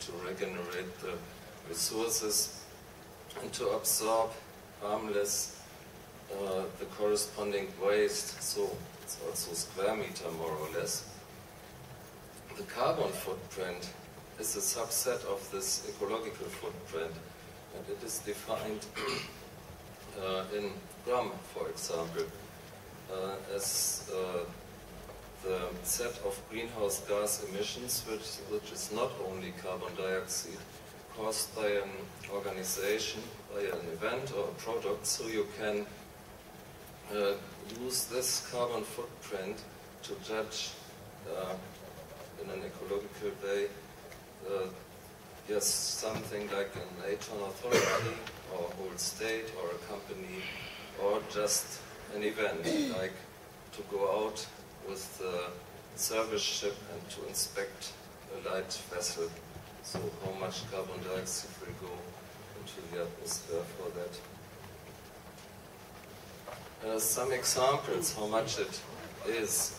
to regenerate the resources and to absorb harmless the corresponding waste, so it's also square meter more or less. The carbon footprint is a subset of this ecological footprint, and it is defined in gram, for example, as the set of greenhouse gas emissions, which is not only carbon dioxide, caused by an organization, by an event or a product, so you can use this carbon footprint to judge in an ecological way, yes, something like an Aton authority or a whole state or a company, or just an event, like to go out with the service ship and to inspect a light vessel. So how much carbon dioxide will go into the atmosphere for that. Some examples how much it is.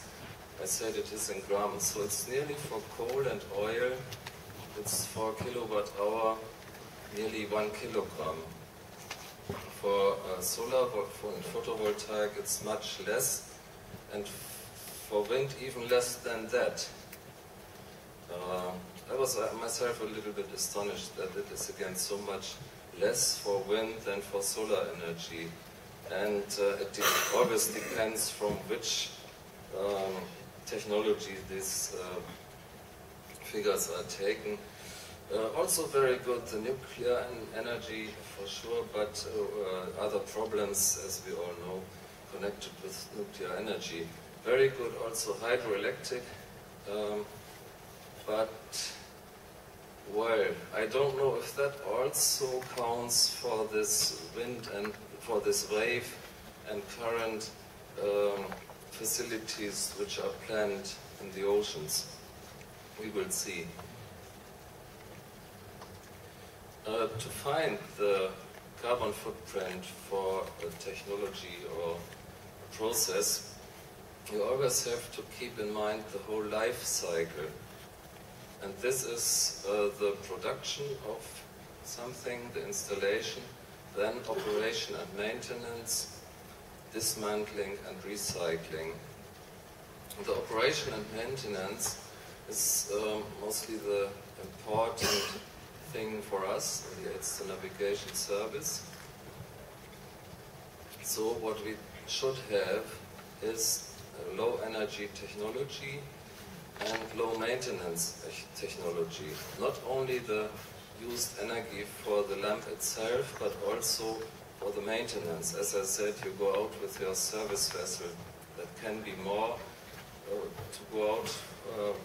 I said it is in grams, so it's nearly for coal and oil, it's 4 kilowatt hour, nearly 1 kilogram. For solar, for photovoltaic, it's much less, and for wind even less than that. I was myself a little bit astonished that it is again so much less for wind than for solar energy. And it always depends from which technology these figures are taken. Also very good, the nuclear energy for sure, but other problems, as we all know, connected with nuclear energy. Very good also hydroelectric, but well, I don't know if that also counts for this wind and for this wave and current facilities which are planned in the oceans. We will see. To find the carbon footprint for a technology or a process, you always have to keep in mind the whole life cycle. And this is the production of something, the installation, then operation and maintenance, dismantling and recycling. The operation and maintenance is mostly the important thing for us. It's the navigation service. So what we should have is low energy technology and low maintenance technology. Not only the used energy for the lamp itself, but also for the maintenance. As I said, you go out with your service vessel. That can be more to go out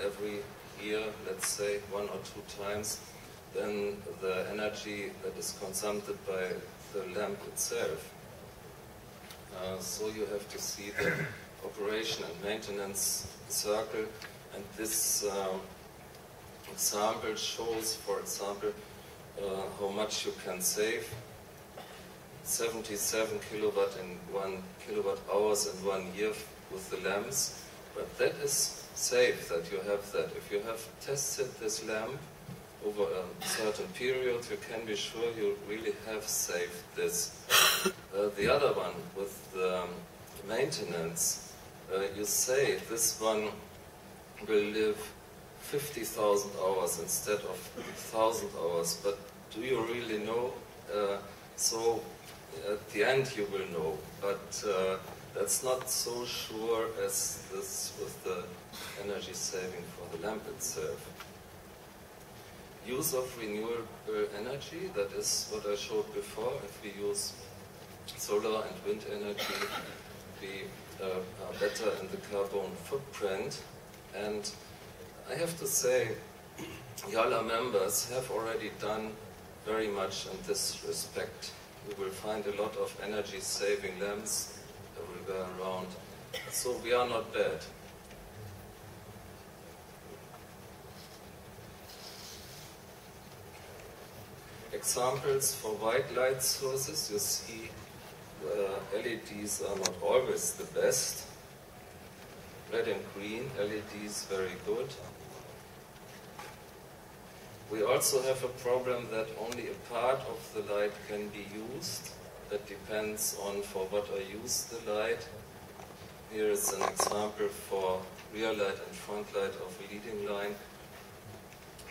every year, let's say 1 or 2 times, than the energy that is consumed by the lamp itself. So you have to see the operation and maintenance circle, and this example shows, for example, how much you can save. 77 kilowatt in 1 kilowatt hours in 1 year with the lamps, but that is safe that you have that. If you have tested this lamp over a certain period, you can be sure you really have saved this. The other one with the maintenance, you say this one will live 50,000 hours instead of 1,000 hours, but do you really know? So at the end you will know, but that's not so sure as this with the energy saving for the lamp itself. Use of renewable energy, that is what I showed before. If we use solar and wind energy, we are better in the carbon footprint. And I have to say, Yala members have already done very much in this respect. You will find a lot of energy-saving lamps everywhere around. So we are not bad. Examples for white light sources, you see LEDs are not always the best. Red and green LEDs very good. We also have a problem that only a part of the light can be used. That depends on for what I use the light. Here is an example for rear light and front light of a leading line.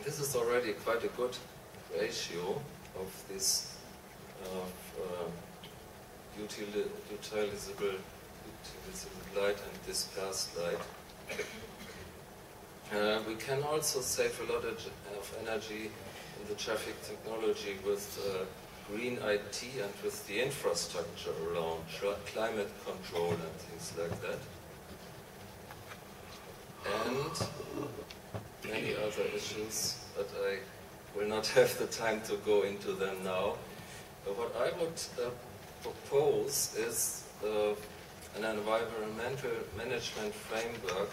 This is already quite a good ratio of this utilizable light and dispersed light. We can also save a lot of energy in the traffic technology with green IT and with the infrastructure around climate control and things like that. And many other issues, but I will not have the time to go into them now. But what I would propose is an environmental management framework,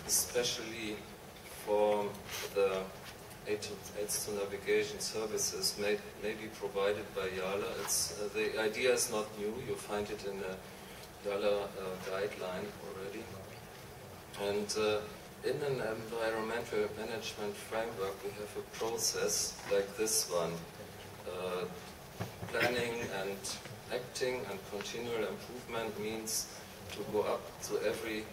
especially for the aids to navigation services may be provided by YALA. The idea is not new, you find it in a YALA guideline already. And in an environmental management framework we have a process like this one. Planning and acting and continual improvement means to go up to every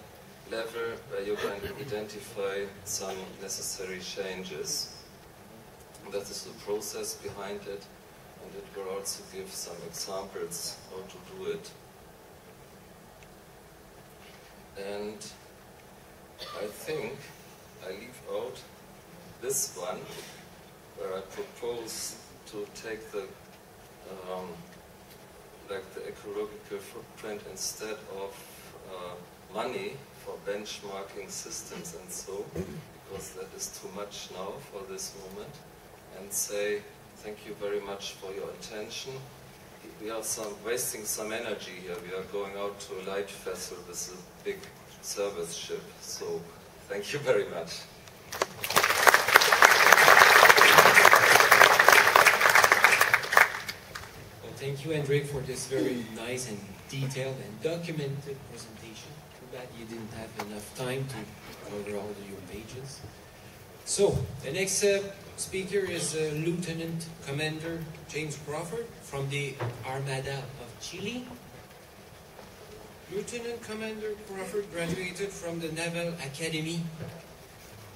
level where you can identify some necessary changes. That is the process behind it, and it will also give some examples how to do it. And I think I leave out this one, where I propose to take the the ecological footprint instead of money for benchmarking systems and so, because that is too much now for this moment, and say thank you very much for your attention. We are wasting some energy here. We are going out to a light vessel with a big service ship, so thank you very much. Thank you, Hendrik, for this very nice and detailed and documented presentation. Too bad you didn't have enough time to cover all of your pages. So, the next speaker is Lieutenant Commander James Crawford from the Armada of Chile. Lieutenant Commander Crawford graduated from the Naval Academy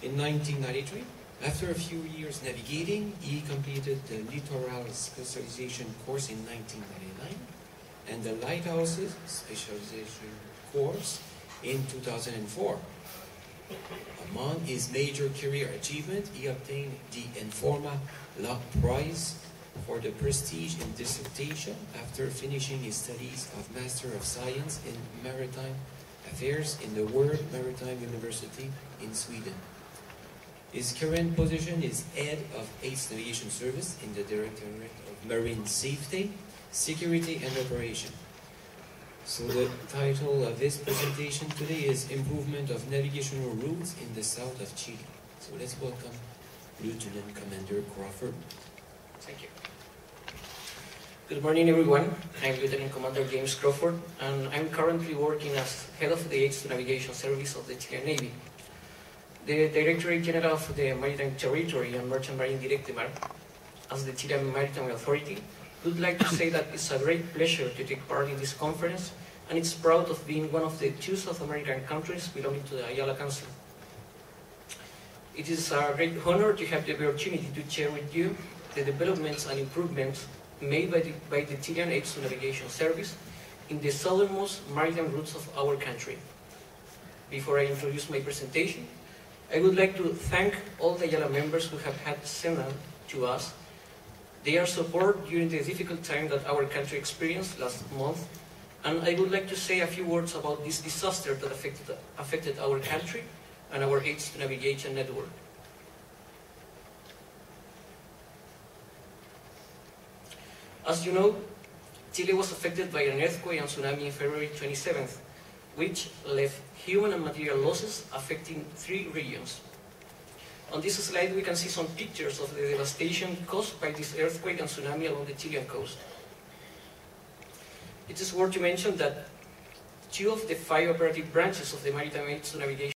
in 1993. After a few years navigating, he completed the Littoral Specialization course in 1999 and the Lighthouses Specialization course in 2004. Among his major career achievements, he obtained the Informa Law Prize for the prestige in dissertation after finishing his studies of Master of Science in Maritime Affairs in the World Maritime University in Sweden. His current position is Head of AIDS Navigation Service in the Directorate of Marine Safety, Security and Operation. So the title of this presentation today is Improvement of Navigational Routes in the South of Chile. So let's welcome Lieutenant Commander Crawford. Thank you. Good morning, everyone. I'm Lieutenant Commander James Crawford, and I'm currently working as Head of the AIDS Navigation Service of the Chilean Navy. The Directorate General of the Maritime Territory and Merchant Marine Directorate, as the Chilean Maritime Authority, would like to say that it's a great pleasure to take part in this conference, and it's proud of being one of the 2 South American countries belonging to the Ayala Council. It is a great honor to have the opportunity to share with you the developments and improvements made by the Chilean AIDS Navigation Service in the southernmost maritime routes of our country. Before I introduce my presentation, I would like to thank all the Ayala members who have had signaled to us their support during the difficult time that our country experienced last month, and I would like to say a few words about this disaster that affected our country and our AIDS navigation network. As you know, Chile was affected by an earthquake and tsunami on February 27th, which left human and material losses affecting 3 regions. On this slide we can see some pictures of the devastation caused by this earthquake and tsunami along the Chilean coast. It is worth to mention that 2 of the 5 operative branches of the Maritime AIDS Navigation